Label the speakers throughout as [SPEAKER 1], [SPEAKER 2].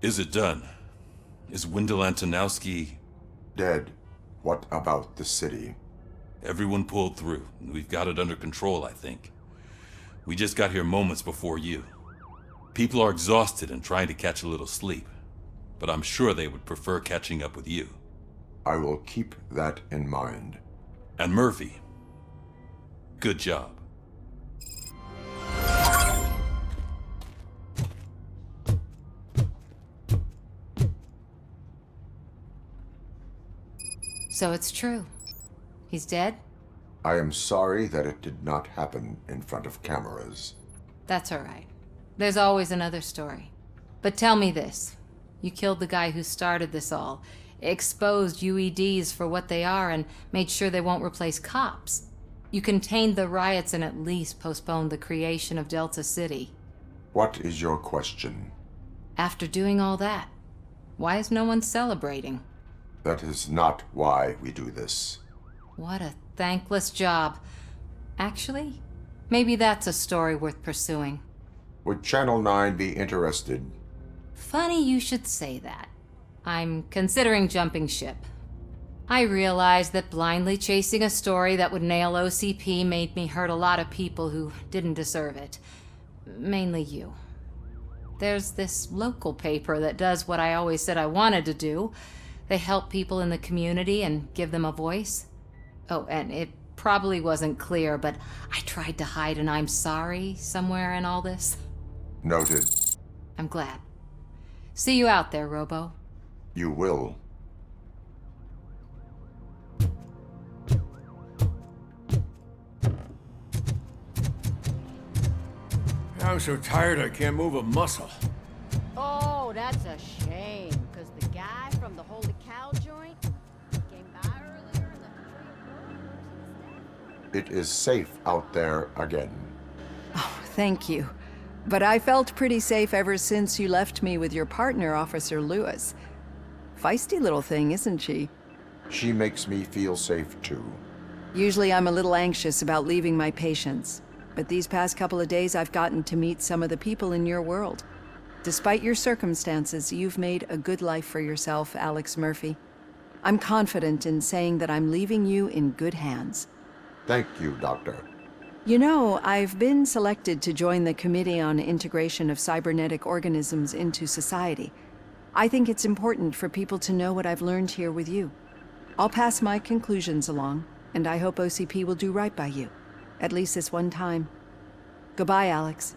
[SPEAKER 1] Is it done? Is Wendell Antonowski...
[SPEAKER 2] Dead. What about the city?
[SPEAKER 1] Everyone pulled through. We've got it under control, I think. We just got here moments before you. People are exhausted and trying to catch a little sleep. But I'm sure they would prefer catching up with you.
[SPEAKER 2] I will keep that in mind.
[SPEAKER 1] And Murphy, good job.
[SPEAKER 3] So it's true. He's dead?
[SPEAKER 2] I am sorry that it did not happen in front of cameras.
[SPEAKER 3] That's all right. There's always another story. But tell me this. You killed the guy who started this all, exposed UEDs for what they are, and made sure they won't replace cops. You contained the riots and at least postponed the creation of Delta City.
[SPEAKER 2] What is your question?
[SPEAKER 3] After doing all that, why is no one celebrating?
[SPEAKER 2] That is not why we do this.
[SPEAKER 3] What a thankless job. Actually, maybe that's a story worth pursuing.
[SPEAKER 2] Would Channel 9 be interested?
[SPEAKER 3] Funny you should say that. I'm considering jumping ship. I realized that blindly chasing a story that would nail OCP made me hurt a lot of people who didn't deserve it. Mainly you. There's this local paper that does what I always said I wanted to do. They help people in the community and give them a voice. Oh, and it probably wasn't clear, but I tried to hide an I'm sorry somewhere in all this.
[SPEAKER 2] Noted.
[SPEAKER 3] I'm glad. See you out there, Robo.
[SPEAKER 2] You will.
[SPEAKER 4] I'm so tired I can't move a muscle.
[SPEAKER 5] Oh, that's a shame, because the guy from the Holy Cow joint came by earlier and left a
[SPEAKER 2] It is safe out there again.
[SPEAKER 6] Oh, thank you. But I felt pretty safe ever since you left me with your partner, Officer Lewis. Feisty little thing, isn't she?
[SPEAKER 2] She makes me feel safe too.
[SPEAKER 6] Usually I'm a little anxious about leaving my patients, but these past couple of days I've gotten to meet some of the people in your world. Despite your circumstances, you've made a good life for yourself, Alex Murphy. I'm confident in saying that I'm leaving you in good hands.
[SPEAKER 2] Thank you, Doctor.
[SPEAKER 6] You know, I've been selected to join the Committee on Integration of Cybernetic Organisms into Society. I think it's important for people to know what I've learned here with you. I'll pass my conclusions along, and I hope OCP will do right by you. At least this one time. Goodbye, Alex.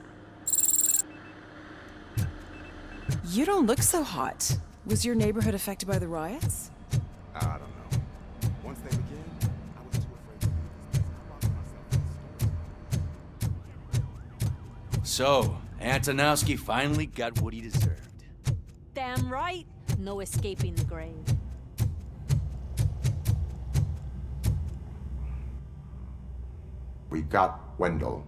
[SPEAKER 7] You don't look so hot. Was your neighborhood affected by the riots?
[SPEAKER 8] I don't know. Once they began, I was too afraid to leave this place. I locked myself in the store.
[SPEAKER 9] So, Antonowski finally got what he deserved.
[SPEAKER 5] Damn right. No escaping the grave.
[SPEAKER 2] We got Wendell.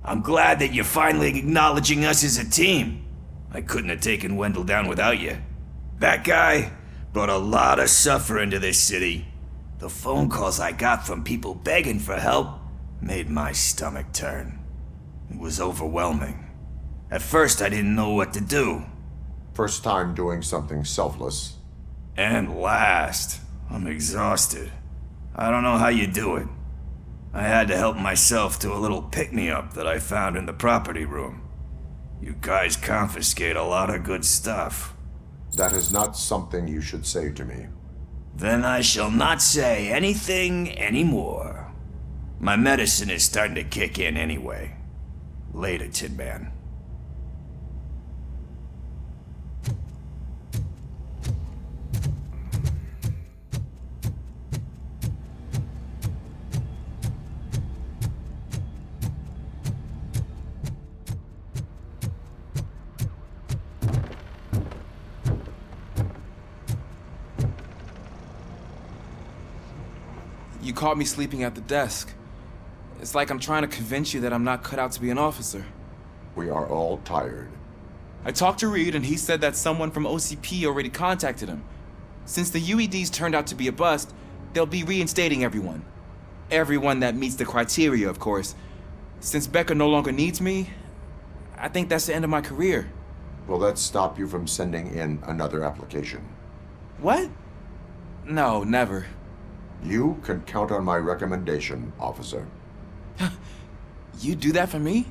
[SPEAKER 9] I'm glad that you're finally acknowledging us as a team. I couldn't have taken Wendell down without you. That guy brought a lot of suffering to this city. The phone calls I got from people begging for help made my stomach turn. It was overwhelming. At first I didn't know what to do.
[SPEAKER 2] First time doing something selfless.
[SPEAKER 9] And last, I'm exhausted. I don't know how you do it. I had to help myself to a little pick-me-up that I found in the property room. You guys confiscate a lot of good stuff.
[SPEAKER 2] That is not something you should say to me.
[SPEAKER 9] Then I shall not say anything anymore. My medicine is starting to kick in anyway. Later, Tin Man.
[SPEAKER 10] You caught me sleeping at the desk. It's like I'm trying to convince you that I'm not cut out to be an officer.
[SPEAKER 2] We are all tired.
[SPEAKER 10] I talked to Reed and he said that someone from OCP already contacted him. Since the UEDs turned out to be a bust, they'll be reinstating everyone. Everyone that meets the criteria, of course. Since Becca no longer needs me, I think that's the end of my career.
[SPEAKER 2] Will that stop you from sending in another application?
[SPEAKER 10] What? No, never.
[SPEAKER 2] You can count on my recommendation, officer.
[SPEAKER 10] You do that for me?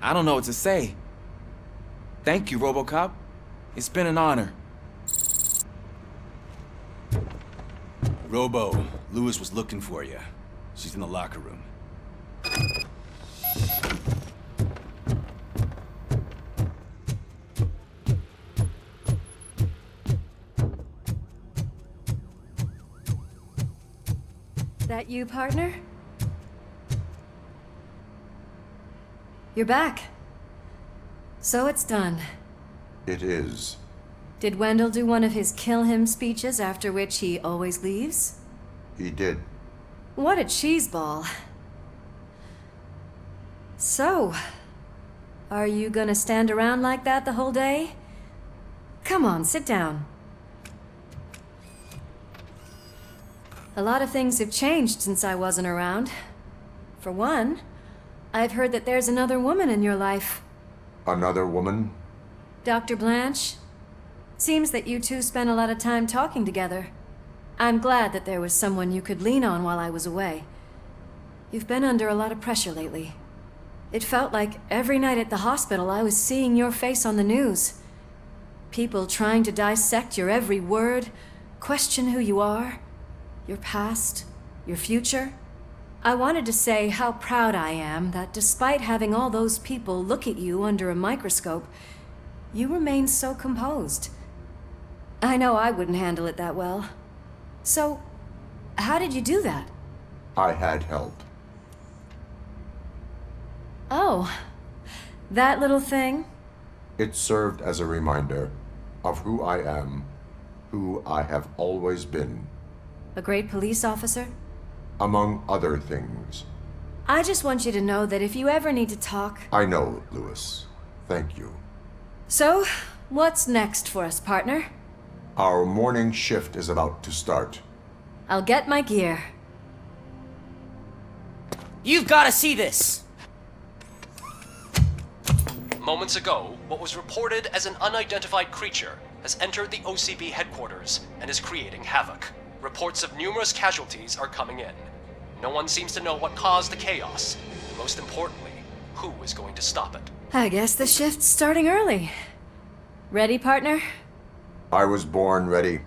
[SPEAKER 10] I don't know what to say. Thank you, Robocop. It's been an honor.
[SPEAKER 11] Robo, Lewis was looking for you. She's in the locker room.
[SPEAKER 12] That you, partner? You're back. So it's done.
[SPEAKER 2] It is.
[SPEAKER 12] Did Wendell do one of his kill him speeches after which he always leaves?
[SPEAKER 2] He did.
[SPEAKER 12] What a cheeseball. So, are you gonna stand around like that the whole day? Come on, sit down. A lot of things have changed since I wasn't around. For one, I've heard that there's another woman in your life.
[SPEAKER 2] Another woman?
[SPEAKER 12] Dr. Blanche? Seems that you two spent a lot of time talking together. I'm glad that there was someone you could lean on while I was away. You've been under a lot of pressure lately. It felt like every night at the hospital I was seeing your face on the news. People trying to dissect your every word, question who you are, your past, your future. I wanted to say how proud I am that despite having all those people look at you under a microscope, you remain so composed. I know I wouldn't handle it that well. So, how did you do that?
[SPEAKER 2] I had help.
[SPEAKER 12] Oh, that little thing?
[SPEAKER 2] It served as a reminder of who I am, who I have always been.
[SPEAKER 12] A great police officer?
[SPEAKER 2] Among other things.
[SPEAKER 12] I just want you to know that if you ever need to talk...
[SPEAKER 2] I know, Lewis. Thank you.
[SPEAKER 12] So, what's next for us, partner?
[SPEAKER 2] Our morning shift is about to start.
[SPEAKER 12] I'll get my gear.
[SPEAKER 13] You've got to see this!
[SPEAKER 14] Moments ago, what was reported as an unidentified creature has entered the OCB headquarters and is creating havoc. Reports of numerous casualties are coming in. No one seems to know what caused the chaos, and most importantly, who is going to stop it.
[SPEAKER 12] I guess the shift's starting early. Ready, partner?
[SPEAKER 2] I was born ready.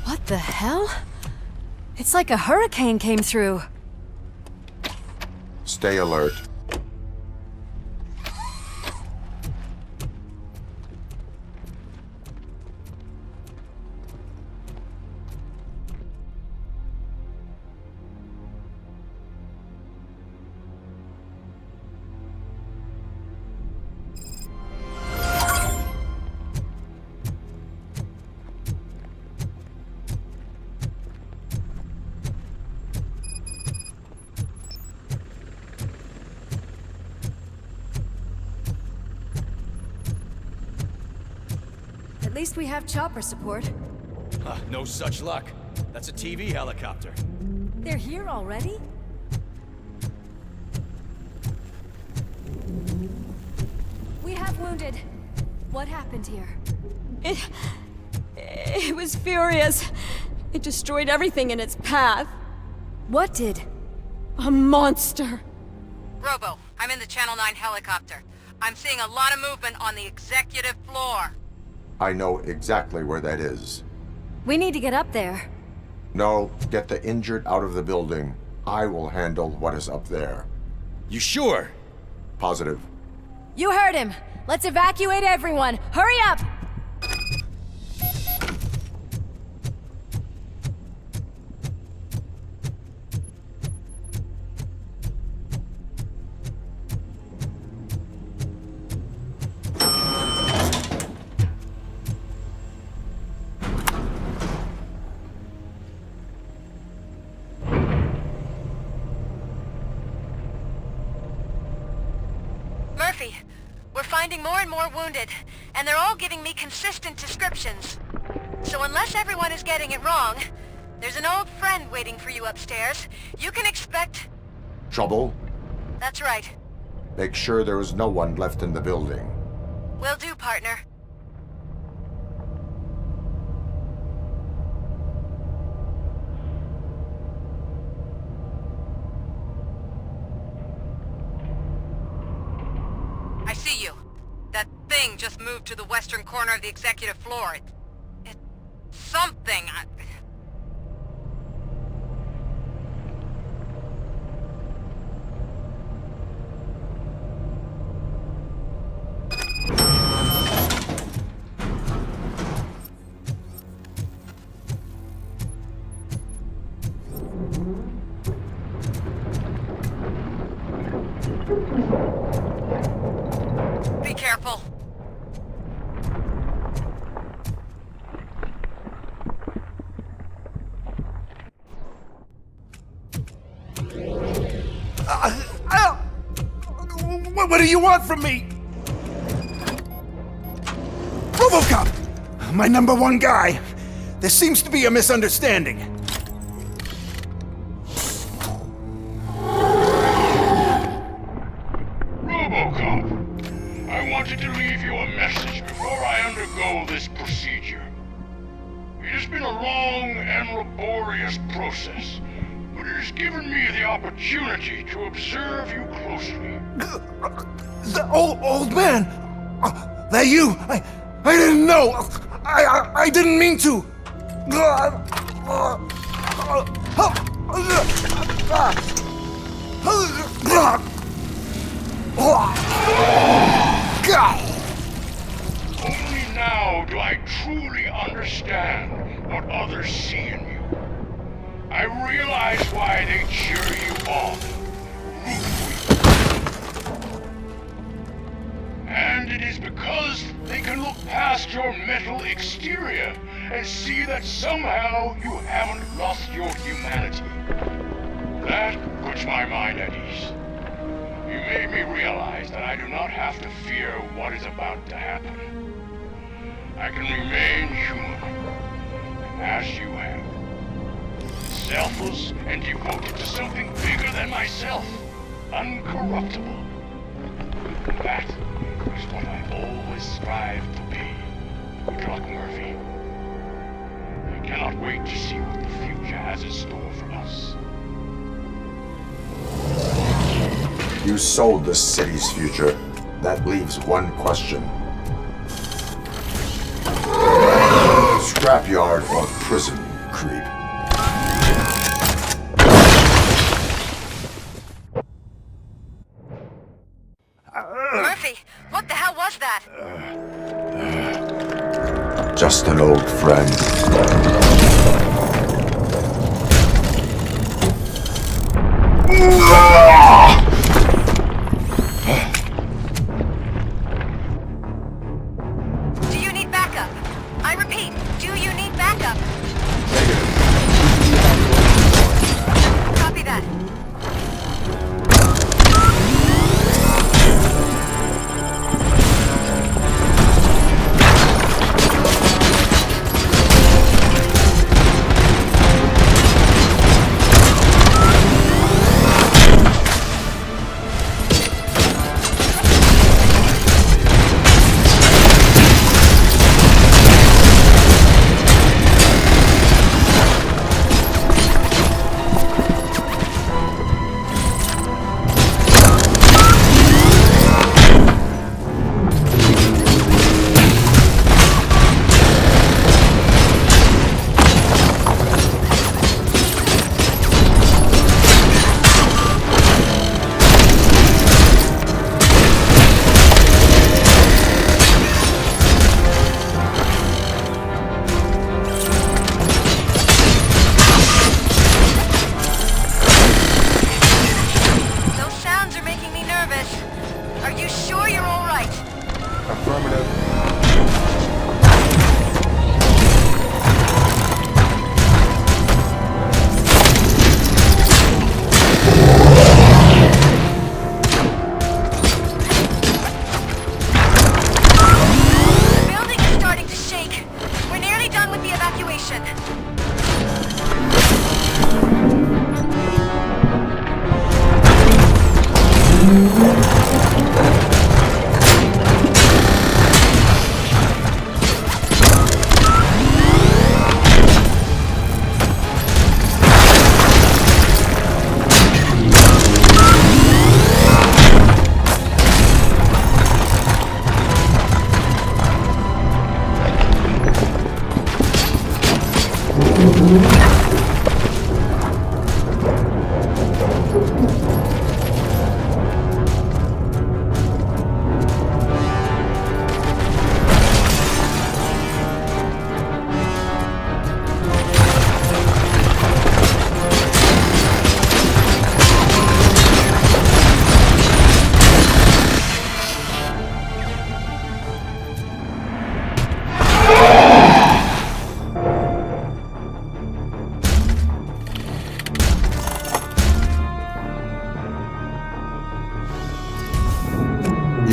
[SPEAKER 12] What the hell? It's like a hurricane came through.
[SPEAKER 2] Stay alert.
[SPEAKER 12] At least we have chopper support.
[SPEAKER 11] No such luck. That's a TV helicopter.
[SPEAKER 12] They're here already? We have wounded. What happened here?
[SPEAKER 15] It was furious. It destroyed everything in its path.
[SPEAKER 12] What did?
[SPEAKER 15] A monster.
[SPEAKER 16] Robo, I'm in the Channel 9 helicopter. I'm seeing a lot of movement on the executive floor.
[SPEAKER 2] I know exactly where that is.
[SPEAKER 12] We need to get up there.
[SPEAKER 2] No, get the injured out of the building. I will handle what is up there.
[SPEAKER 11] You sure?
[SPEAKER 2] Positive.
[SPEAKER 12] You heard him. Let's evacuate everyone. Hurry up!
[SPEAKER 16] We're finding more and more wounded, and they're all giving me consistent descriptions. So unless everyone is getting it wrong, there's an old friend waiting for you upstairs. You can expect...
[SPEAKER 2] Trouble?
[SPEAKER 16] That's right.
[SPEAKER 2] Make sure there is no one left in the building.
[SPEAKER 16] Will do, partner. I see you. That thing just moved to the western corner of the executive floor. It's something. Be careful.
[SPEAKER 9] What do you want from me? Robocop! My number one guy. There seems to be a misunderstanding.
[SPEAKER 17] Robocop, I wanted to leave you a message before I undergo this procedure. It has been a long and laborious process, but it has given me the opportunity to observe you closely.
[SPEAKER 9] The old man! That you? I didn't know! I didn't mean to!
[SPEAKER 17] Only now do I truly understand what others see in you. I realize why they cheer you on, root for you. And it is because they can look past your metal exterior and see that somehow you haven't lost your humanity. That puts my mind at ease. You made me realize that I do not have to fear what is about to happen. I can remain human, as you have. Selfless and devoted to something bigger than myself. Uncorruptible. That is what I always strive to be, good luck, Murphy. I cannot wait to see what the future has in store for us.
[SPEAKER 2] You sold the city's future. That leaves one question. Scrapyard or prison, creep?
[SPEAKER 16] Murphy, what the hell was that?
[SPEAKER 2] Just an old friend.
[SPEAKER 16] Do you need backup? I repeat, do you need backup? Copy that.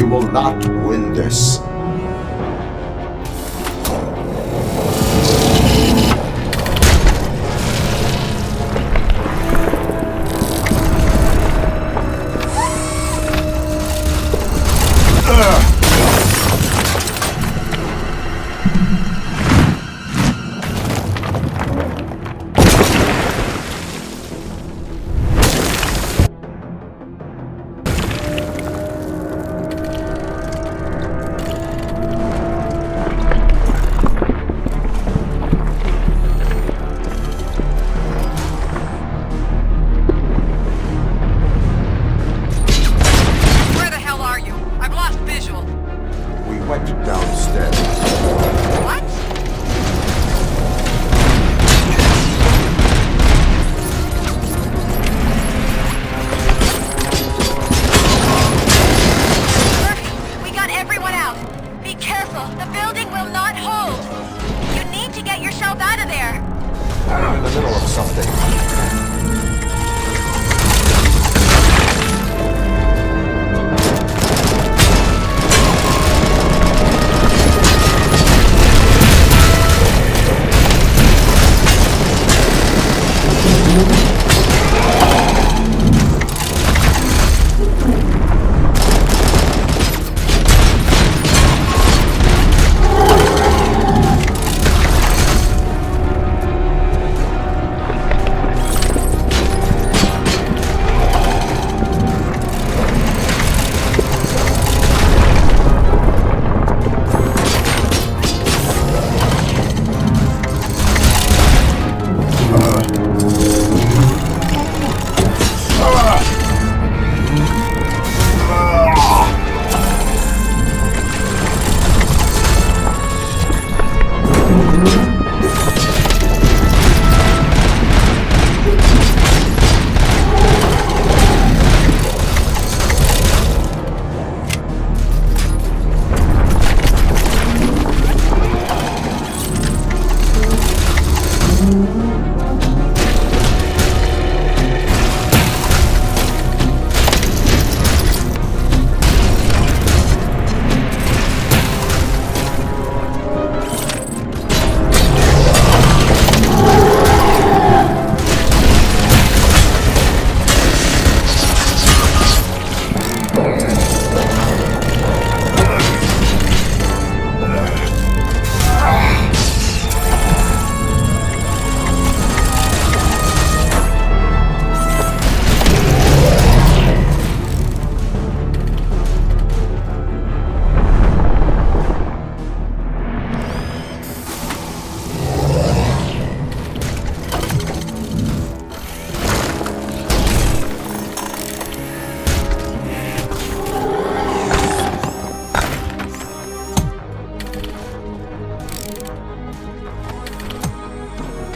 [SPEAKER 2] will not win this.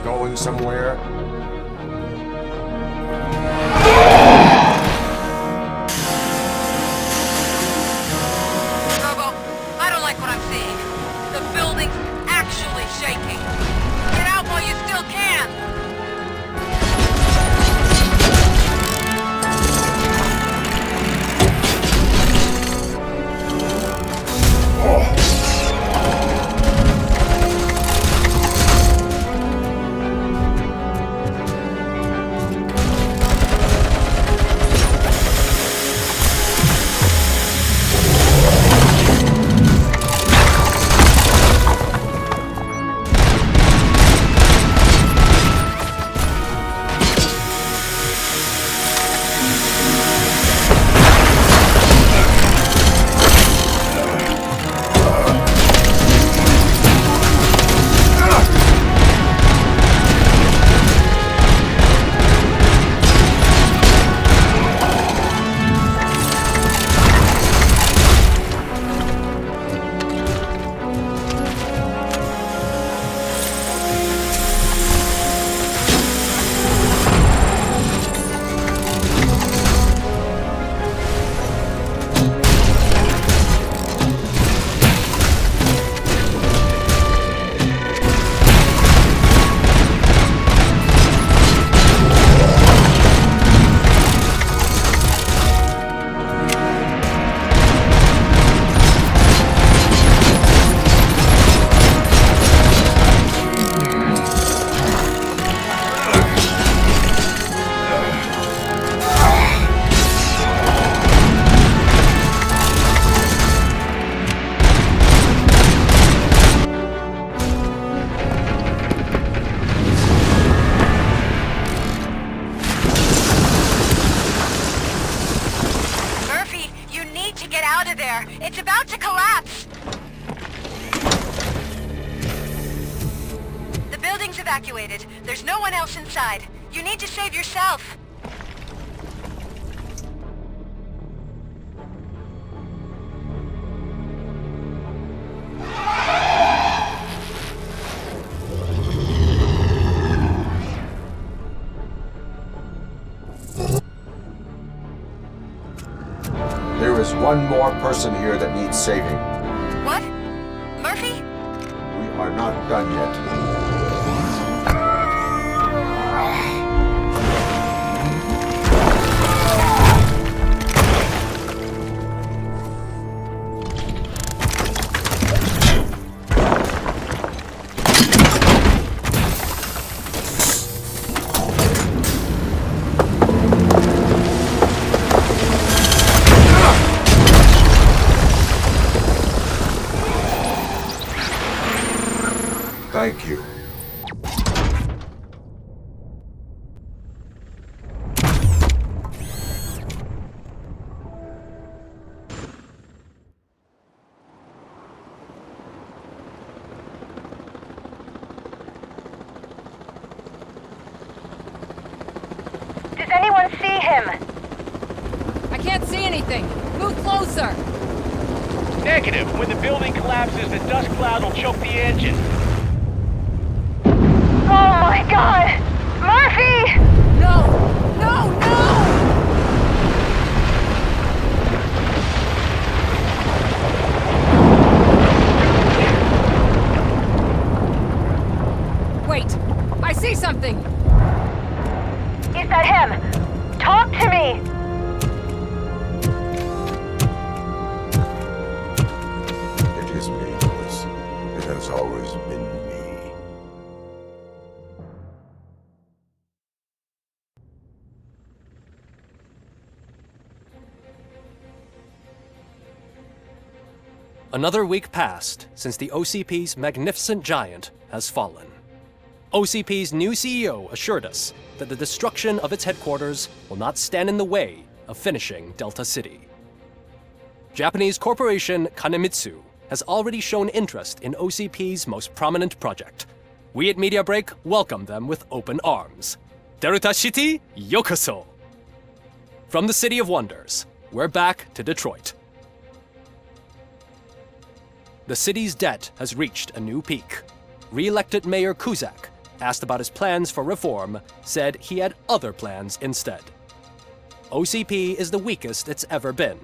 [SPEAKER 2] Going somewhere?
[SPEAKER 16] Robo, I don't like what I'm seeing. The building's actually shaking. Get out while you still can. there. It's about to collapse. The building's evacuated. There's no one else inside. You need to save yourself.
[SPEAKER 2] There is one more person here that needs saving.
[SPEAKER 16] What? Murphy?
[SPEAKER 2] We are not done yet. Thank you.
[SPEAKER 16] Does anyone see him?
[SPEAKER 3] I can't see anything. Move closer.
[SPEAKER 11] Negative. When the building collapses, the dust cloud will choke the engine.
[SPEAKER 16] Oh my god! Murphy!
[SPEAKER 3] No! No! No! Wait! I see something!
[SPEAKER 16] Is that him? Talk to me!
[SPEAKER 2] It is me, Louis. It has always been me.
[SPEAKER 14] Another week passed since the OCP's magnificent giant has fallen. OCP's new CEO assured us that the destruction of its headquarters will not stand in the way of finishing Delta City. Japanese corporation Kanemitsu has already shown interest in OCP's most prominent project. We at Media Break welcome them with open arms. Delta City, yokoso! From the City of Wonders, we're back to Detroit. The city's debt has reached a new peak. Re-elected Mayor Kuzak, asked about his plans for reform, said he had other plans instead. OCP is the weakest it's ever been.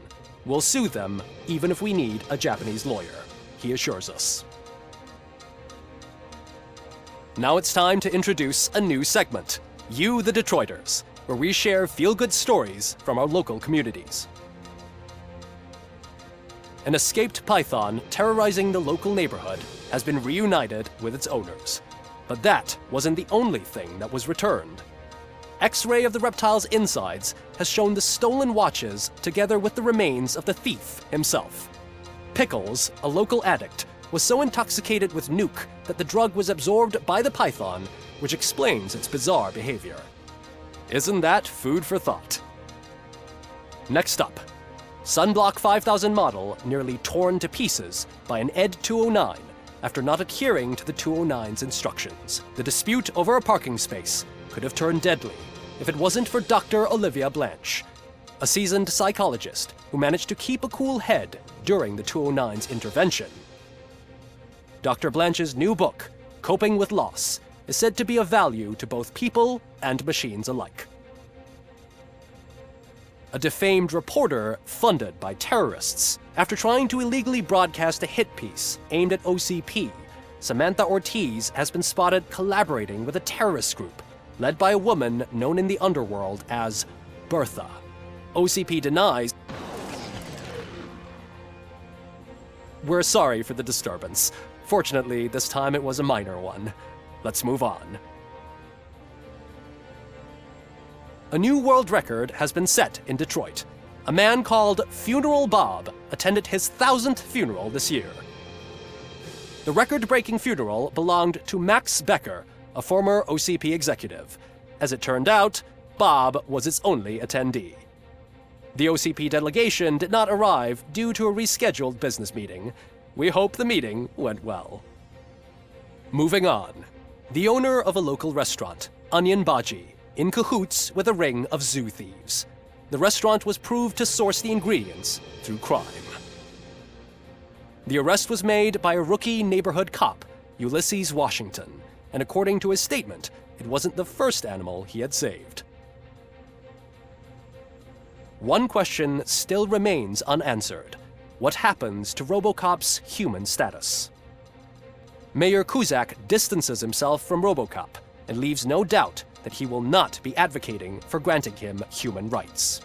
[SPEAKER 14] We'll sue them even if we need a Japanese lawyer, he assures us. Now it's time to introduce a new segment, You the Detroiters, where we share feel-good stories from our local communities. An escaped python terrorizing the local neighborhood has been reunited with its owners. But that wasn't the only thing that was returned. X-ray of the reptile's insides has shown the stolen watches together with the remains of the thief himself. Pickles, a local addict, was so intoxicated with nuke that the drug was absorbed by the python, which explains its bizarre behavior. Isn't that food for thought? Next up, Sunblock 5000 model nearly torn to pieces by an ED 209 after not adhering to the 209's instructions. The dispute over a parking space could have turned deadly if it wasn't for Dr. Olivia Blanche, a seasoned psychologist who managed to keep a cool head during the 209's intervention. Dr. Blanche's new book, Coping with Loss, is said to be of value to both people and machines alike. A defamed reporter funded by terrorists. After trying to illegally broadcast a hit piece aimed at OCP, Samantha Ortiz has been spotted collaborating with a terrorist group led by a woman known in the underworld as Bertha. OCP denies. We're sorry for the disturbance. Fortunately, this time it was a minor one. Let's move on. A new world record has been set in Detroit. A man called Funeral Bob attended his 1000th funeral this year. The record-breaking funeral belonged to Max Becker, a former OCP executive. As it turned out, Bob was its only attendee.
[SPEAKER 18] The OCP delegation did not arrive due to a rescheduled business meeting. We hope the meeting went well. Moving on. The owner of a local restaurant, Onion Baji, in cahoots with a ring of zoo thieves. The restaurant was proved to source the ingredients through crime. The arrest was made by a rookie neighborhood cop, Ulysses Washington, and according to his statement, it wasn't the first animal he had saved. One question still remains unanswered. What happens to Robocop's human status? Mayor Kuzak distances himself from Robocop and leaves no doubt that he will not be advocating for granting him human rights.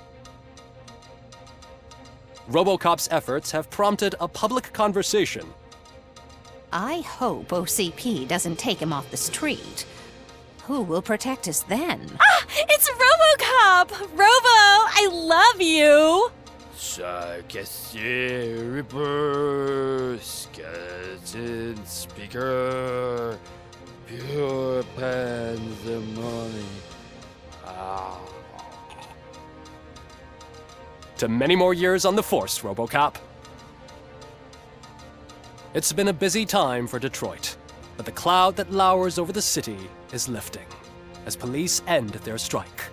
[SPEAKER 18] Robocop's efforts have prompted a public conversation.
[SPEAKER 19] I hope OCP doesn't take him off the street. Who will protect us then?
[SPEAKER 15] Ah! It's Robocop! Robo, I love you!
[SPEAKER 20] Cassier, Reaper, Skeleton, Speaker, Pure Pandemonium.
[SPEAKER 18] To many more years on the force, Robocop. It's been a busy time for Detroit, but the cloud that lowers over the city is lifting as police end their strike.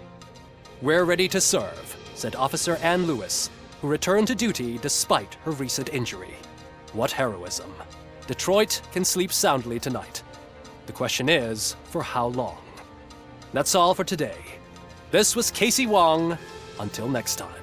[SPEAKER 18] We're ready to serve, said Officer Ann Lewis, who returned to duty despite her recent injury. What heroism. Detroit can sleep soundly tonight. The question is, for how long? That's all for today. This was Casey Wong. Until next time.